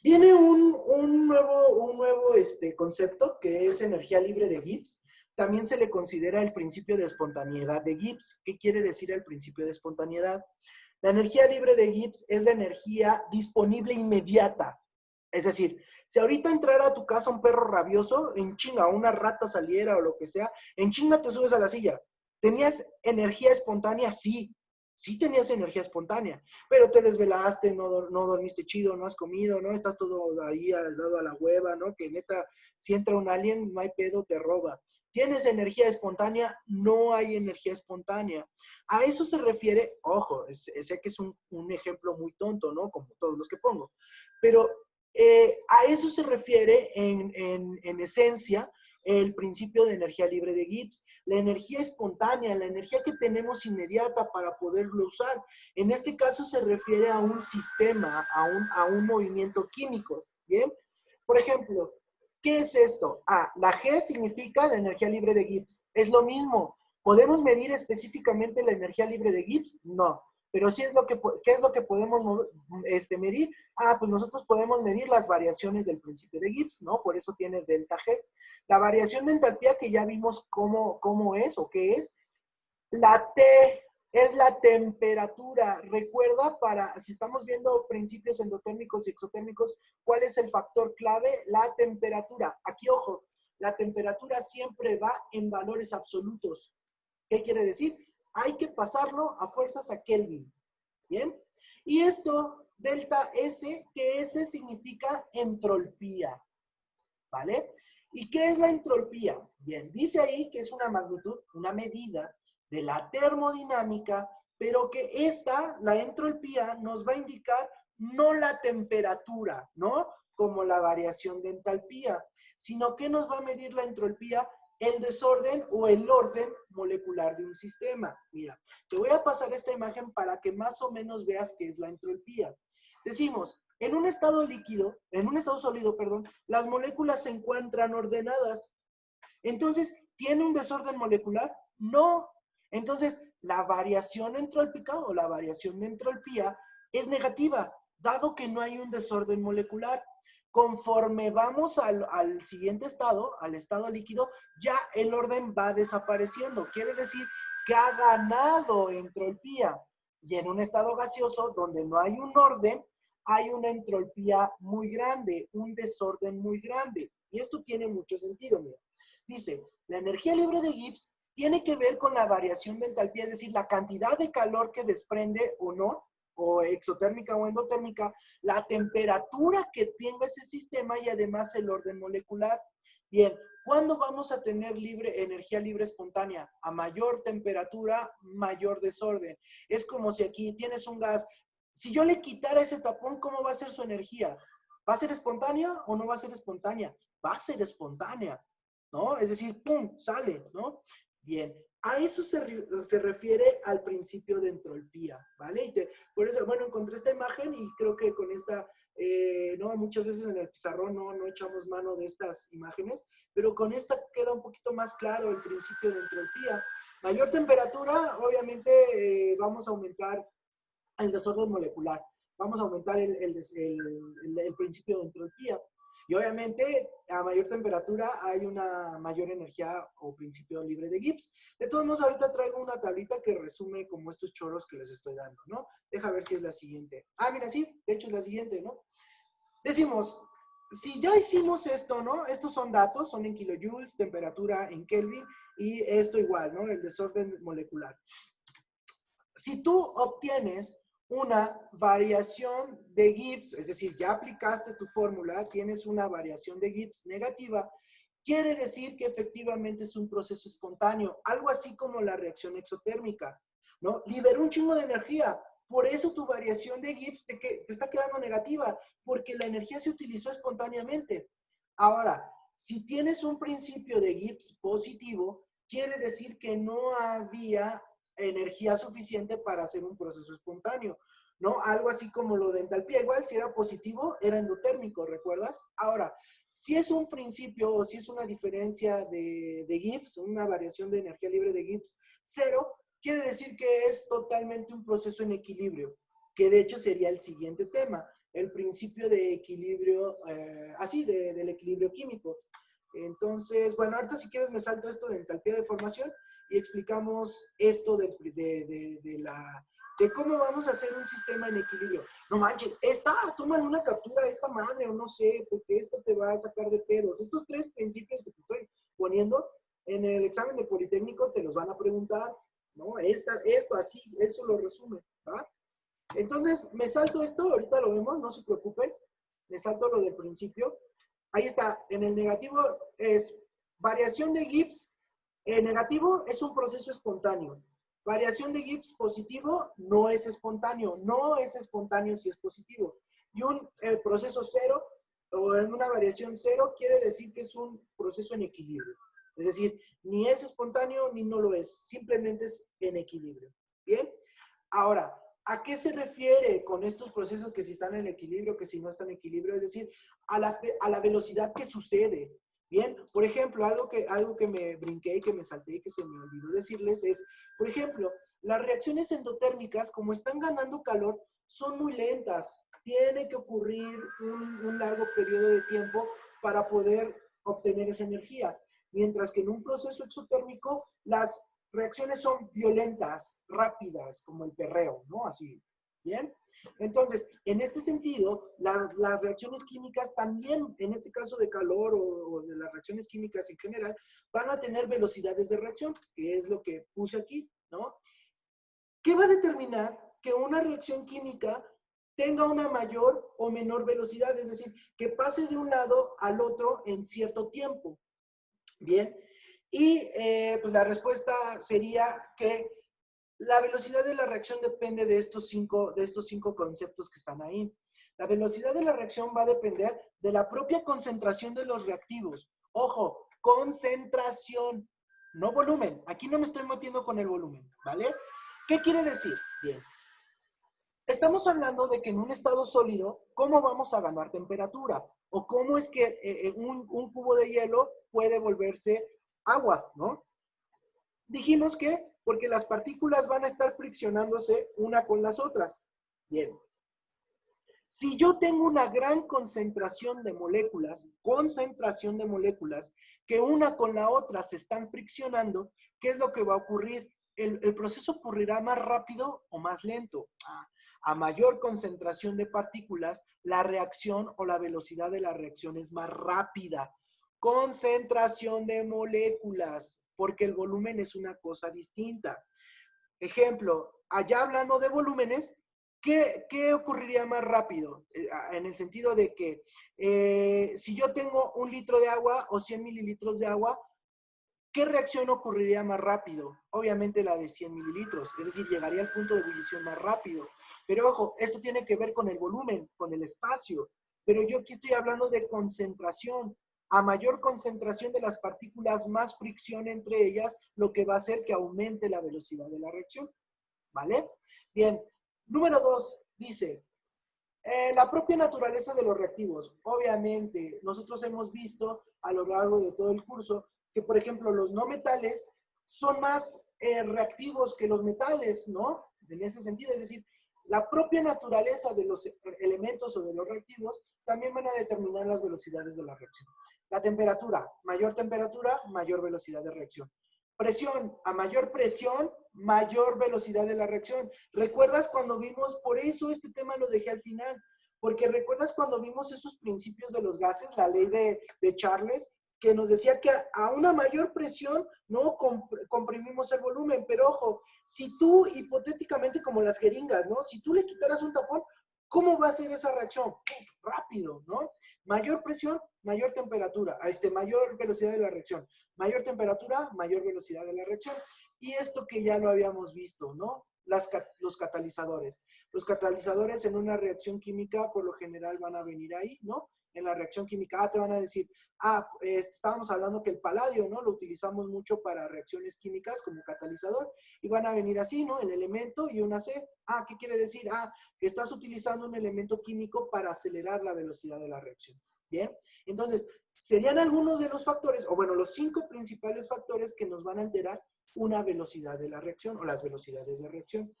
Viene un nuevo concepto que es energía libre de Gibbs. También se le considera el principio de espontaneidad de Gibbs. ¿Qué quiere decir el principio de espontaneidad? La energía libre de Gibbs es la energía disponible inmediata. Es decir, si ahorita entrara a tu casa un perro rabioso, en chinga, una rata saliera o lo que sea, en chinga te subes a la silla. ¿Tenías energía espontánea? Sí, sí tenías energía espontánea, pero te desvelaste, no dormiste chido, no has comido, ¿no? Estás todo ahí al lado a la hueva, ¿no? Que neta, si entra un alien, no hay pedo, te roba. ¿Tienes energía espontánea? No hay energía espontánea. A eso se refiere, ojo, sé que es un ejemplo muy tonto, ¿no? Como todos los que pongo, pero a eso se refiere en esencia el principio de energía libre de Gibbs, la energía espontánea, la energía que tenemos inmediata para poderlo usar. En este caso se refiere a un sistema, a un movimiento químico, ¿bien? Por ejemplo, ¿qué es esto? La G significa la energía libre de Gibbs. Es lo mismo. ¿Podemos medir específicamente la energía libre de Gibbs? No. Pero sí es ¿qué es lo que podemos medir? Pues nosotros podemos medir las variaciones del principio de Gibbs, ¿no? Por eso tiene delta G. La variación de entalpía que ya vimos cómo es o qué es. La T es la temperatura. Recuerda, si estamos viendo principios endotérmicos y exotérmicos, ¿cuál es el factor clave? La temperatura. Aquí, ojo, la temperatura siempre va en valores absolutos. ¿Qué quiere decir? Hay que pasarlo a fuerzas a Kelvin. ¿Bien? Y esto, delta S, que S significa entropía. ¿Vale? ¿Y qué es la entropía? Bien, dice ahí que es una magnitud, una medida de la termodinámica, pero que la entropía, nos va a indicar no la temperatura, ¿no? Como la variación de entalpía, sino que nos va a medir la entropía, el desorden o el orden molecular de un sistema. Mira, te voy a pasar esta imagen para que más o menos veas qué es la entropía. Decimos, en un estado sólido, perdón, las moléculas se encuentran ordenadas. Entonces, ¿tiene un desorden molecular? No. Entonces, la variación entrópica o la variación de entropía es negativa, dado que no hay un desorden molecular. Conforme vamos al siguiente estado, al estado líquido, ya el orden va desapareciendo. Quiere decir que ha ganado entropía. Y en un estado gaseoso, donde no hay un orden, hay una entropía muy grande, un desorden muy grande. Y esto tiene mucho sentido, mira. Dice, la energía libre de Gibbs tiene que ver con la variación de entalpía, es decir, la cantidad de calor que desprende o no, o exotérmica o endotérmica, la temperatura que tenga ese sistema y además el orden molecular. Bien, ¿cuándo vamos a tener energía libre espontánea? A mayor temperatura, mayor desorden. Es como si aquí tienes un gas. Si yo le quitara ese tapón, ¿cómo va a ser su energía? ¿Va a ser espontánea o no va a ser espontánea? Va a ser espontánea, ¿no? Es decir, ¡pum!, sale, ¿no? Bien, a eso se refiere al principio de entropía, ¿vale? Por eso, bueno, encontré esta imagen y creo que con esta, no, muchas veces en el pizarrón no echamos mano de estas imágenes, pero con esta queda un poquito más claro el principio de entropía. Mayor temperatura, obviamente vamos a aumentar el desorden molecular, vamos a aumentar el principio de entropía. Y obviamente, a mayor temperatura hay una mayor energía o principio libre de Gibbs. De todos modos, ahorita traigo una tablita que resume como estos choros que les estoy dando, ¿no? Deja ver si es la siguiente. Mira, sí, de hecho es la siguiente, ¿no? Decimos, si ya hicimos esto, ¿no? Estos son datos, son en kilojoules, temperatura en Kelvin, y esto igual, ¿no? El desorden molecular. Si tú obtienes una variación de Gibbs, es decir, ya aplicaste tu fórmula, tienes una variación de Gibbs negativa, quiere decir que efectivamente es un proceso espontáneo, algo así como la reacción exotérmica, ¿no? Liberó un chingo de energía, por eso tu variación de Gibbs te está quedando negativa, porque la energía se utilizó espontáneamente. Ahora, si tienes un principio de Gibbs positivo, quiere decir que no había energía suficiente para hacer un proceso espontáneo, ¿no? Algo así como lo de entalpía, igual si era positivo, era endotérmico, ¿recuerdas? Ahora, si es un principio o si es una diferencia de Gibbs, una variación de energía libre de Gibbs cero, quiere decir que es totalmente un proceso en equilibrio, que de hecho sería el siguiente tema, el principio de equilibrio, del equilibrio químico. Entonces, bueno, ahorita si quieres me salto esto de entalpía de formación y explicamos esto de cómo vamos a hacer un sistema en equilibrio. No manches, tómale una captura a esta madre o no sé, porque esto te va a sacar de pedos. Estos 3 principios que te estoy poniendo en el examen de Politécnico te los van a preguntar, ¿no? Esto así, eso lo resume, ¿va? Entonces, me salto esto, ahorita lo vemos, no se preocupen. Me salto lo del principio. Ahí está, en el negativo es variación de Gibbs. Negativo es un proceso espontáneo. Variación de Gibbs positivo no es espontáneo. No es espontáneo si es positivo. Y un proceso cero o en una variación cero quiere decir que es un proceso en equilibrio. Es decir, ni es espontáneo ni no lo es. Simplemente es en equilibrio. ¿Bien? Ahora, ¿a qué se refiere con estos procesos que si están en equilibrio, que si no están en equilibrio? Es decir, a la velocidad que sucede. Bien, por ejemplo, algo que me brinqué y que me salté y que se me olvidó decirles es, por ejemplo, las reacciones endotérmicas, como están ganando calor, son muy lentas. Tiene que ocurrir un largo periodo de tiempo para poder obtener esa energía. Mientras que en un proceso exotérmico, las reacciones son violentas, rápidas, como el perreo, ¿no? Así, ¿bien? Entonces, en este sentido, las reacciones químicas también, en este caso de calor o de las reacciones químicas en general, van a tener velocidades de reacción, que es lo que puse aquí, ¿no? ¿Qué va a determinar que una reacción química tenga una mayor o menor velocidad? Es decir, que pase de un lado al otro en cierto tiempo. Bien, y pues la respuesta sería que la velocidad de la reacción depende de estos cinco conceptos que están ahí. La velocidad de la reacción va a depender de la propia concentración de los reactivos. Ojo, concentración, no volumen. Aquí no me estoy metiendo con el volumen, ¿vale? ¿Qué quiere decir? Bien, estamos hablando de que en un estado sólido, ¿cómo vamos a ganar temperatura? O cómo es que un cubo de hielo puede volverse agua, ¿no? Dijimos que porque las partículas van a estar friccionándose una con las otras. Bien. Si yo tengo una gran concentración de moléculas, que una con la otra se están friccionando, ¿qué es lo que va a ocurrir? El proceso ocurrirá más rápido o más lento. A mayor concentración de partículas, la reacción o la velocidad de la reacción es más rápida. Concentración de moléculas, porque el volumen es una cosa distinta. Ejemplo, allá hablando de volúmenes, ¿qué ocurriría más rápido? En el sentido de que si yo tengo 1 litro de agua o 100 mililitros de agua, ¿qué reacción ocurriría más rápido? Obviamente la de 100 mililitros, es decir, llegaría al punto de ebullición más rápido. Pero ojo, esto tiene que ver con el volumen, con el espacio. Pero yo aquí estoy hablando de concentración. A mayor concentración de las partículas, más fricción entre ellas, lo que va a hacer que aumente la velocidad de la reacción. ¿Vale? Bien. Número 2, dice, la propia naturaleza de los reactivos. Obviamente, nosotros hemos visto a lo largo de todo el curso que, por ejemplo, los no metales son más reactivos que los metales, ¿no? En ese sentido, es decir, la propia naturaleza de los elementos o de los reactivos también van a determinar las velocidades de la reacción. La temperatura, mayor velocidad de reacción. Presión, a mayor presión, mayor velocidad de la reacción. ¿Recuerdas cuando vimos, por eso este tema lo dejé al final, porque recuerdas cuando vimos esos principios de los gases, la ley de Charles, que nos decía que a una mayor presión no comprimimos el volumen, pero ojo, si tú hipotéticamente como las jeringas, ¿no? Si tú le quitaras un tapón, ¿cómo va a ser esa reacción? Rápido, ¿no? Mayor presión, mayor temperatura, mayor velocidad de la reacción. Mayor temperatura, mayor velocidad de la reacción. Y esto que ya lo habíamos visto, ¿no? Los catalizadores. Los catalizadores en una reacción química por lo general van a venir ahí, ¿no? En la reacción química te van a decir, estábamos hablando que el paladio, ¿no? Lo utilizamos mucho para reacciones químicas como catalizador y van a venir así, ¿no? El elemento y una C. ¿Qué quiere decir? Que estás utilizando un elemento químico para acelerar la velocidad de la reacción. Bien, entonces, serían algunos de los factores, o bueno, los 5 principales factores que nos van a alterar una velocidad de la reacción o las velocidades de reacción.